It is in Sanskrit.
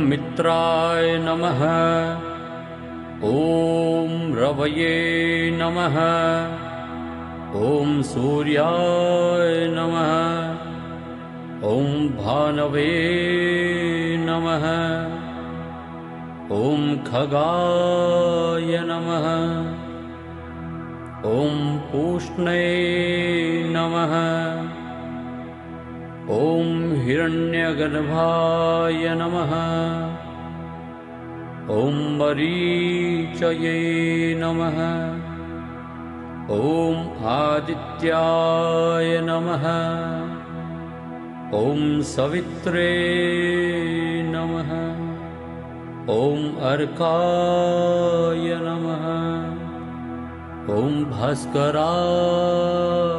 मित्राय नमः। ॐ रवये नमः। ॐ सूर्याय नमः। ॐ भानवे नमः। ॐ खगाय नमः। ॐ पूष्णे नमः। ॐ हिरण्यगर्भाय नमः। ॐ मरीचये नमः। ॐ आदित्याय नमः। ॐ सवित्रे नमः। ॐ अर्काय नमः। ॐ भास्कराय